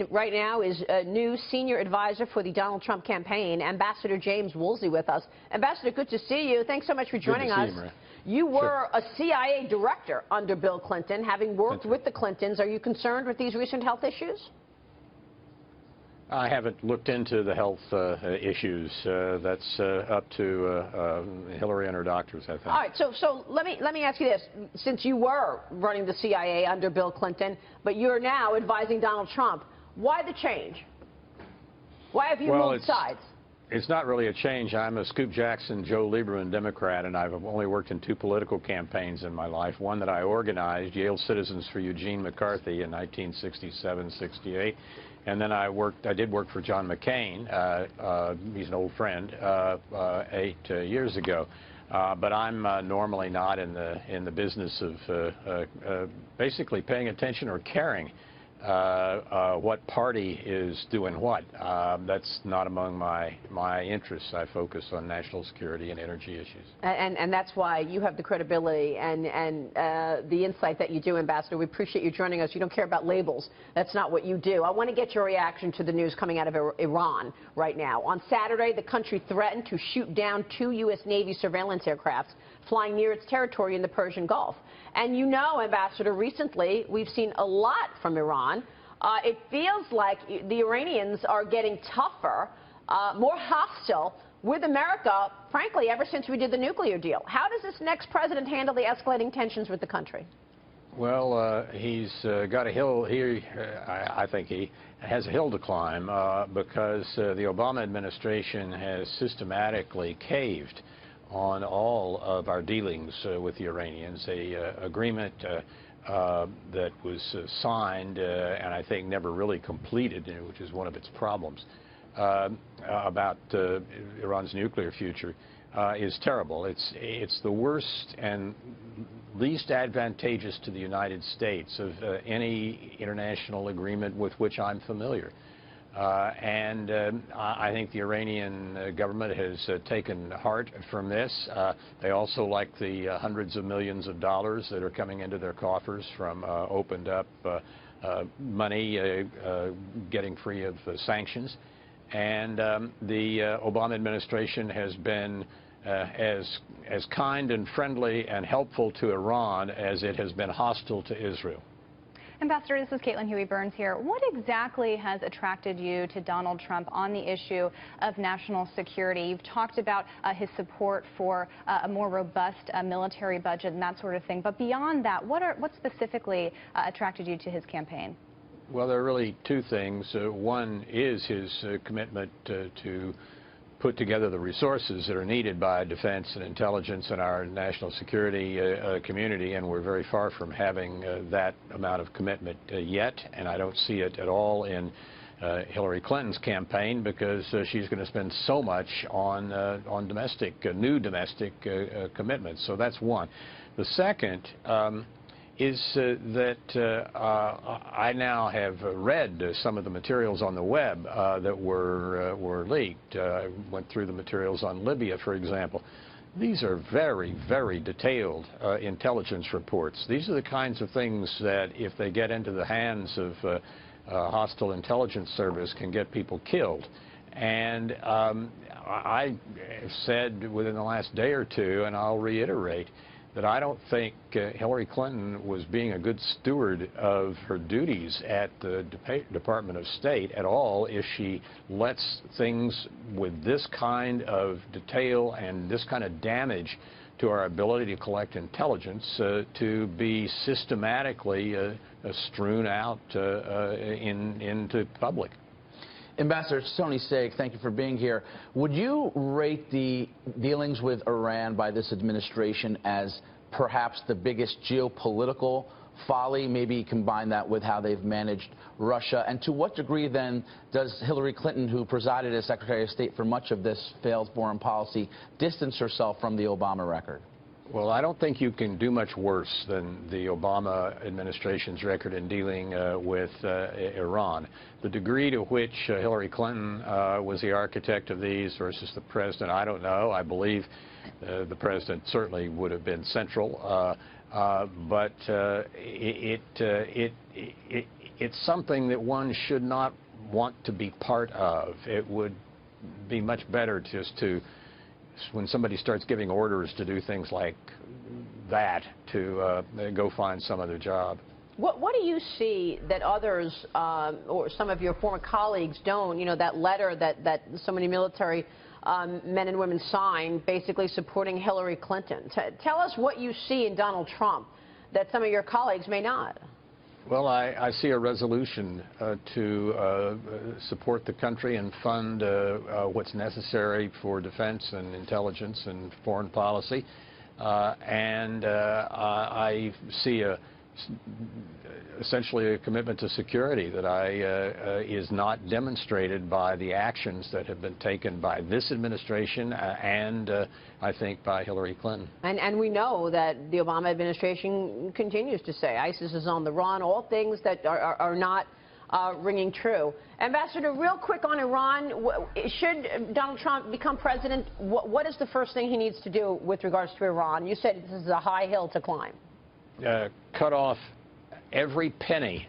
Right now is a new senior advisor for the Donald Trump campaign, Ambassador James Woolsey, with us. Ambassador, good to see you. Thanks so much for joining us. You were a CIA director under Bill Clinton, having worked with the Clintons. Are you concerned with these recent health issues? I haven't looked into the health issues. That's up to Hillary and her doctors, I think. All right, so let me ask you this. Since you were running the CIA under Bill Clinton, but you're now advising Donald Trump, why the change? Why have you moved sides? It's not really a change. I'm a Scoop Jackson, Joe Lieberman Democrat, and I've only worked in two political campaigns in my life. One that I organized, Yale Citizens for Eugene McCarthy in 1967-68. And then I did work for John McCain, he's an old friend, 8 years ago. But I'm normally not in the business of basically paying attention or caring what party is doing what. That's not among my interests. I focus on national security and energy issues. And that's why you have the credibility and the insight that you do, Ambassador. We appreciate you joining us. You don't care about labels. That's not what you do. I want to get your reaction to the news coming out of Iran right now. On Saturday, the country threatened to shoot down 2 U.S. Navy surveillance aircraft flying near its territory in the Persian Gulf. And you know, Ambassador, recently we've seen a lot from Iran. It feels like the Iranians are getting tougher, more hostile with America, frankly, ever since we did the nuclear deal. How does this next president handle the escalating tensions with the country? Well, he's got a hill here. I think he has a hill to climb because the Obama administration has systematically caved on all of our dealings with the Iranians. A agreement that was signed and I think never really completed, which is one of its problems, about Iran's nuclear future is terrible. It's the worst and least advantageous to the United States of any international agreement with which I'm familiar. I think the Iranian government has taken heart from this. They also like the hundreds of millions of dollars that are coming into their coffers from opened up money getting free of sanctions. And the Obama administration has been as kind and friendly and helpful to Iran as it has been hostile to Israel. Ambassador, this is Caitlin Huey-Burns here. What exactly has attracted you to Donald Trump on the issue of national security? You've talked about his support for a more robust military budget and that sort of thing. But beyond that, what specifically attracted you to his campaign? Well, there are really two things. One is his commitment to put together the resources that are needed by defense and intelligence and our national security community, and we're very far from having that amount of commitment yet, and I don't see it at all in Hillary Clinton's campaign because she's going to spend so much on new domestic commitments. So that's one. The second is that I now have read some of the materials on the web that were leaked. I went through the materials on Libya, for example. These are very, very detailed intelligence reports. These are the kinds of things that, if they get into the hands of hostile intelligence service, can get people killed. And I said within the last day or two, and I'll reiterate, that I don't think Hillary Clinton was being a good steward of her duties at the Department of State at all if she lets things with this kind of detail and this kind of damage to our ability to collect intelligence to be systematically strewn out into public. Ambassador Tony Saig, thank you for being here. Would you rate the dealings with Iran by this administration as perhaps the biggest geopolitical folly? Maybe combine that with how they've managed Russia. And to what degree, then, does Hillary Clinton, who presided as Secretary of State for much of this failed foreign policy, distance herself from the Obama record? Well, I don't think you can do much worse than the Obama administration's record in dealing with Iran. The degree to which Hillary Clinton was the architect of these versus the president, I don't know. I believe the president certainly would have been central, but it's something that one should not want to be part of. It would be much better just to, when somebody starts giving orders to do things like that, to go find some other job. What do you see that others or some of your former colleagues don't? You know, that letter that so many military men and women signed basically supporting Hillary Clinton. Tell us what you see in Donald Trump that some of your colleagues may not. Well, I see a resolution to support the country and fund what's necessary for defense and intelligence and foreign policy. I see essentially a commitment to security that is not demonstrated by the actions that have been taken by this administration and I think by Hillary Clinton. And we know that the Obama administration continues to say ISIS is on the run, all things that are not ringing true. Ambassador, real quick on Iran, should Donald Trump become president, what is the first thing he needs to do with regards to Iran? You said this is a high hill to climb. Cut off every penny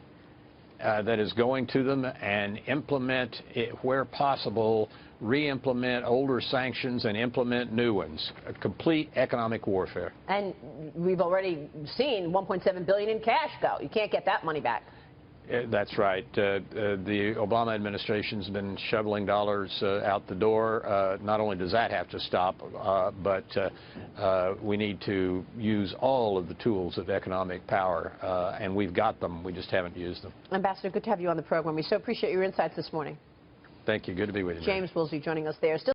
that is going to them and implement, where possible, re-implement older sanctions and implement new ones. A complete economic warfare. And we've already seen $1.7 billion in cash go. You can't get that money back. That's right. The Obama administration's been shoveling dollars out the door. Not only does that have to stop, but we need to use all of the tools of economic power, and we've got them. We just haven't used them. Ambassador, good to have you on the program. We so appreciate your insights this morning. Thank you. Good to be with you. James Woolsey joining us there.